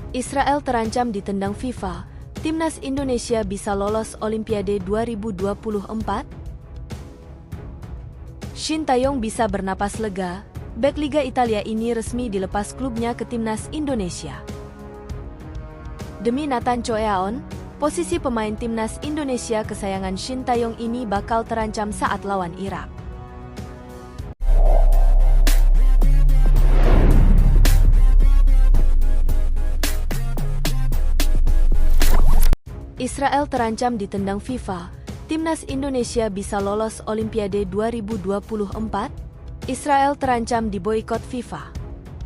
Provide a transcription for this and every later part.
Israel terancam ditendang FIFA, Timnas Indonesia bisa lolos Olimpiade 2024? Shin Tae-yong bisa bernapas lega, bek Liga Italia ini resmi dilepas klubnya ke Timnas Indonesia. Demi Nathan Choeaon, posisi pemain Timnas Indonesia kesayangan Shin Tae-yong ini bakal terancam saat lawan Irak. Israel terancam ditendang FIFA, Timnas Indonesia bisa lolos Olimpiade 2024? Israel terancam diboikot FIFA.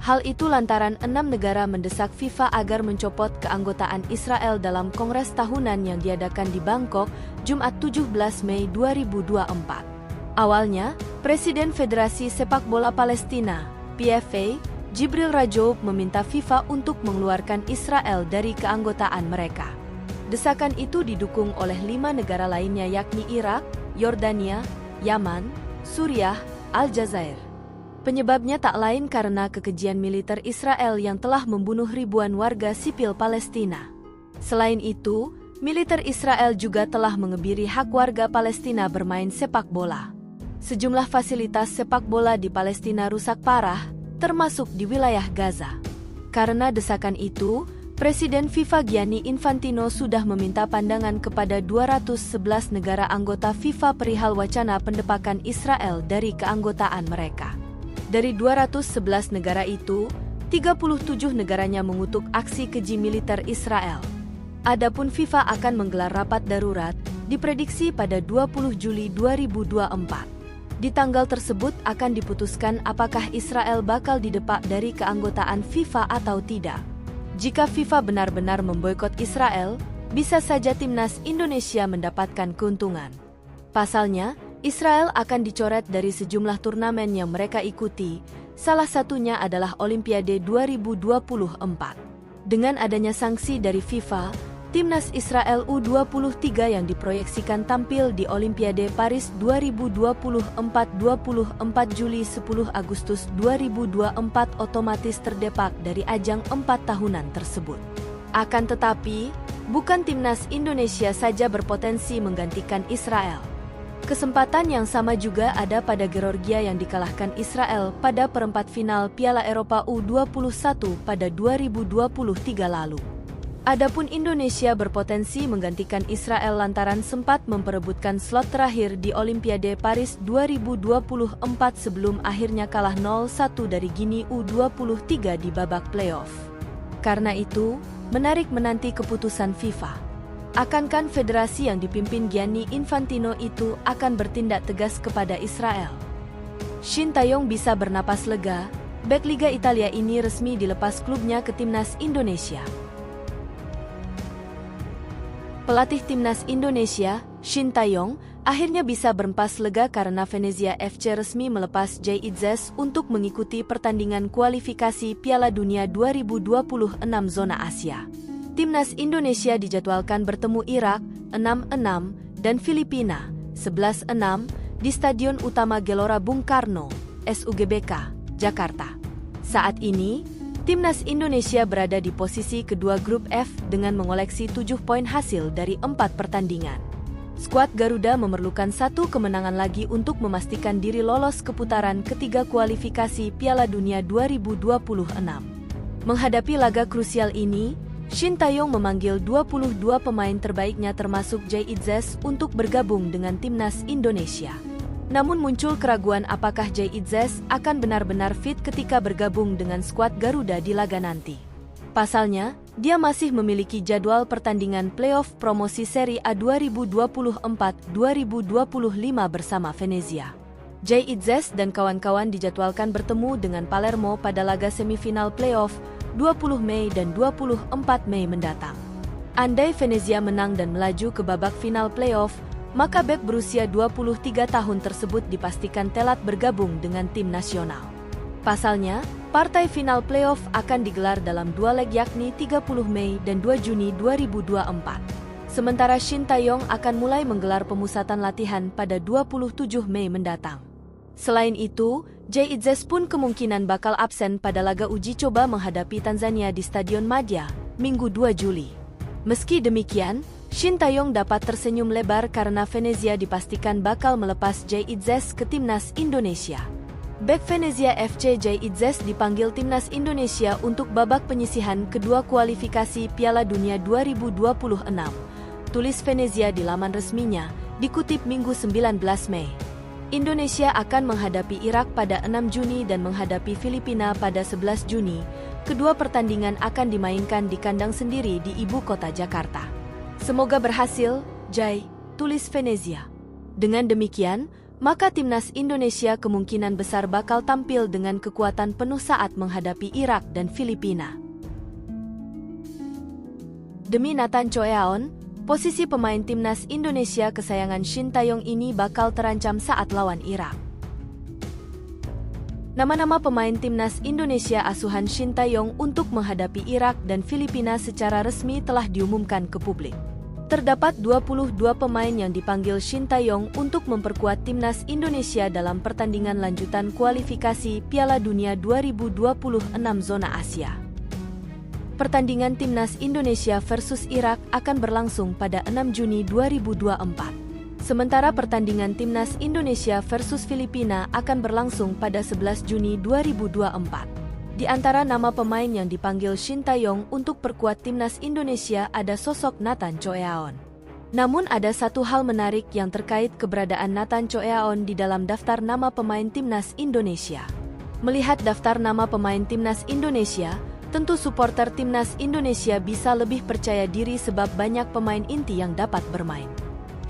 Hal itu lantaran 6 negara mendesak FIFA agar mencopot keanggotaan Israel dalam Kongres tahunan yang diadakan di Bangkok, Jumat 17 Mei 2024. Awalnya, Presiden Federasi Sepak Bola Palestina, PFA, Jibril Rajoub meminta FIFA untuk mengeluarkan Israel dari keanggotaan mereka. Desakan itu didukung oleh 5 negara lainnya yakni Irak, Yordania, Yaman, Suriah, Aljazair. Penyebabnya tak lain karena kekejian militer Israel yang telah membunuh ribuan warga sipil Palestina. Selain itu, militer Israel juga telah mengebiri hak warga Palestina bermain sepak bola. Sejumlah fasilitas sepak bola di Palestina rusak parah, termasuk di wilayah Gaza. Karena desakan itu, Presiden FIFA Gianni Infantino sudah meminta pandangan kepada 211 negara anggota FIFA perihal wacana pendepakan Israel dari keanggotaan mereka. Dari 211 negara itu, 37 negaranya mengutuk aksi keji militer Israel. Adapun FIFA akan menggelar rapat darurat, diprediksi pada 20 Juli 2024. Di tanggal tersebut akan diputuskan apakah Israel bakal didepak dari keanggotaan FIFA atau tidak. Jika FIFA benar-benar memboikot Israel, bisa saja Timnas Indonesia mendapatkan keuntungan. Pasalnya, Israel akan dicoret dari sejumlah turnamen yang mereka ikuti, salah satunya adalah Olimpiade 2024. Dengan adanya sanksi dari FIFA, Timnas Israel U23 yang diproyeksikan tampil di Olimpiade Paris 2024 24 Juli 10 Agustus 2024 otomatis terdepak dari ajang 4 tahunan tersebut. Akan tetapi, bukan Timnas Indonesia saja berpotensi menggantikan Israel. Kesempatan yang sama juga ada pada Georgia yang dikalahkan Israel pada perempat final Piala Eropa U21 pada 2023 lalu. Adapun Indonesia berpotensi menggantikan Israel lantaran sempat memperebutkan slot terakhir di Olimpiade Paris 2024 sebelum akhirnya kalah 0-1 dari Guinea U23 di babak playoff. Karena itu, menarik menanti keputusan FIFA. Akankah federasi yang dipimpin Gianni Infantino itu akan bertindak tegas kepada Israel? Shin Tae-yong bisa bernapas lega, bek Liga Italia ini resmi dilepas klubnya ke Timnas Indonesia. Pelatih Timnas Indonesia, Shin Tae-yong, akhirnya bisa bernapas lega karena Venezia FC resmi melepas Jay Itzes untuk mengikuti pertandingan kualifikasi Piala Dunia 2026 zona Asia. Timnas Indonesia dijadwalkan bertemu Irak 6-6 dan Filipina 11-6 di Stadion Utama Gelora Bung Karno, SUGBK, Jakarta. Saat ini, Timnas Indonesia berada di posisi kedua grup F dengan mengoleksi 7 poin hasil dari 4 pertandingan. Skuad Garuda memerlukan 1 kemenangan lagi untuk memastikan diri lolos ke putaran ketiga kualifikasi Piala Dunia 2026. Menghadapi laga krusial ini, Shin Tae-yong memanggil 22 pemain terbaiknya termasuk Jay Itzes untuk bergabung dengan Timnas Indonesia. Namun muncul keraguan apakah Jay Itzes akan benar-benar fit ketika bergabung dengan skuad Garuda di laga nanti. Pasalnya, dia masih memiliki jadwal pertandingan playoff promosi Serie A 2024-2025 bersama Venezia. Jay Itzes dan kawan-kawan dijadwalkan bertemu dengan Palermo pada laga semifinal playoff 20 Mei dan 24 Mei mendatang. Andai Venezia menang dan melaju ke babak final playoff, maka bek berusia 23 tahun tersebut dipastikan telat bergabung dengan tim nasional. Pasalnya, partai final playoff akan digelar dalam 2 leg yakni 30 Mei dan 2 Juni 2024. Sementara Shin Tae-yong akan mulai menggelar pemusatan latihan pada 27 Mei mendatang. Selain itu, Jay Itzes pun kemungkinan bakal absen pada laga uji coba menghadapi Tanzania di Stadion Madia, Minggu 2 Juli. Meski demikian, Shin Tae-yong dapat tersenyum lebar karena Venezia dipastikan bakal melepas Jay Itzes ke timnas Indonesia. Bek Venezia FC Jay Itzes dipanggil timnas Indonesia untuk babak penyisihan kedua kualifikasi Piala Dunia 2026. Tulis Venezia di laman resminya, dikutip Minggu 19 Mei. Indonesia akan menghadapi Irak pada 6 Juni dan menghadapi Filipina pada 11 Juni. Kedua pertandingan akan dimainkan di kandang sendiri di ibu kota Jakarta. Semoga berhasil, Jay, tulis Venezia. Dengan demikian, maka timnas Indonesia kemungkinan besar bakal tampil dengan kekuatan penuh saat menghadapi Irak dan Filipina. Demi Nathan Choeaon, posisi pemain timnas Indonesia kesayangan Shin Tae-yong ini bakal terancam saat lawan Irak. Nama-nama pemain timnas Indonesia asuhan Shin Tae-yong untuk menghadapi Irak dan Filipina secara resmi telah diumumkan ke publik. Terdapat 22 pemain yang dipanggil Shin Tae-yong untuk memperkuat timnas Indonesia dalam pertandingan lanjutan kualifikasi Piala Dunia 2026 zona Asia. Pertandingan timnas Indonesia versus Irak akan berlangsung pada 6 Juni 2024. Sementara pertandingan timnas Indonesia versus Filipina akan berlangsung pada 11 Juni 2024. Di antara nama pemain yang dipanggil Shin Tae-yong untuk perkuat timnas Indonesia ada sosok Nathan Choeaon. Namun ada satu hal menarik yang terkait keberadaan Nathan Choeaon di dalam daftar nama pemain timnas Indonesia. Melihat daftar nama pemain timnas Indonesia, tentu supporter timnas Indonesia bisa lebih percaya diri sebab banyak pemain inti yang dapat bermain.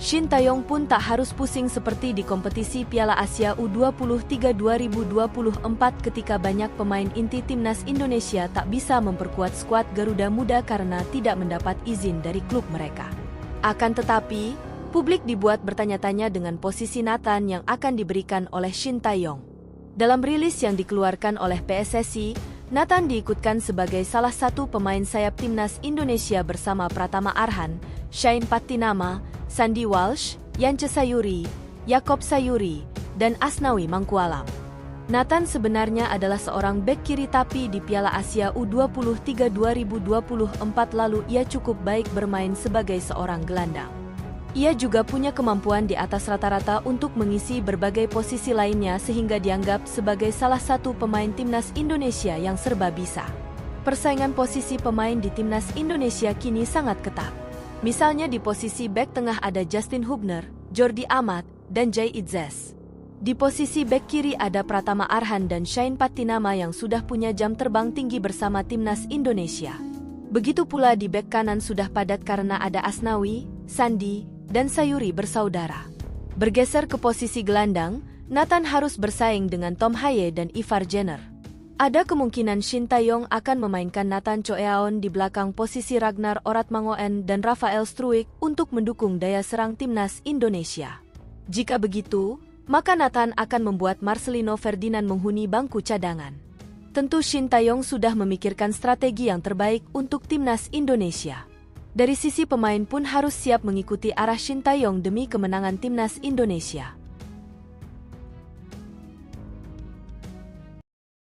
Shin Tae-yong pun tak harus pusing seperti di kompetisi Piala Asia U23 2024 ketika banyak pemain inti timnas Indonesia tak bisa memperkuat skuad Garuda Muda karena tidak mendapat izin dari klub mereka. Akan tetapi, publik dibuat bertanya-tanya dengan posisi Nathan yang akan diberikan oleh Shin Tae-yong. Dalam rilis yang dikeluarkan oleh PSSI, Nathan diikutkan sebagai salah satu pemain sayap timnas Indonesia bersama Pratama Arhan, Shane Pattinama, Sandy Walsh, Yance Sayuri, Yakob Sayuri, dan Asnawi Mangkualam. Nathan sebenarnya adalah seorang bek kiri tapi di Piala Asia U23 2024 lalu ia cukup baik bermain sebagai seorang gelandang. Ia juga punya kemampuan di atas rata-rata untuk mengisi berbagai posisi lainnya sehingga dianggap sebagai salah satu pemain timnas Indonesia yang serba bisa. Persaingan posisi pemain di timnas Indonesia kini sangat ketat. Misalnya di posisi bek tengah ada Justin Hubner, Jordi Amat, dan Jay Itzes. Di posisi bek kiri ada Pratama Arhan dan Shane Pattinama yang sudah punya jam terbang tinggi bersama timnas Indonesia. Begitu pula di bek kanan sudah padat karena ada Asnawi, Sandi, dan Sayuri bersaudara. Bergeser ke posisi gelandang, Nathan harus bersaing dengan Tom Haye dan Ivar Jenner. Ada kemungkinan Shin Tae-yong akan memainkan Nathan Choeaon di belakang posisi Ragnar Oratmangoen dan Rafael Struijk untuk mendukung daya serang timnas Indonesia. Jika begitu, maka Nathan akan membuat Marcelino Ferdinand menghuni bangku cadangan. Tentu Shin Tae-yong sudah memikirkan strategi yang terbaik untuk timnas Indonesia. Dari sisi pemain pun harus siap mengikuti arah Shin Tae-yong demi kemenangan timnas Indonesia.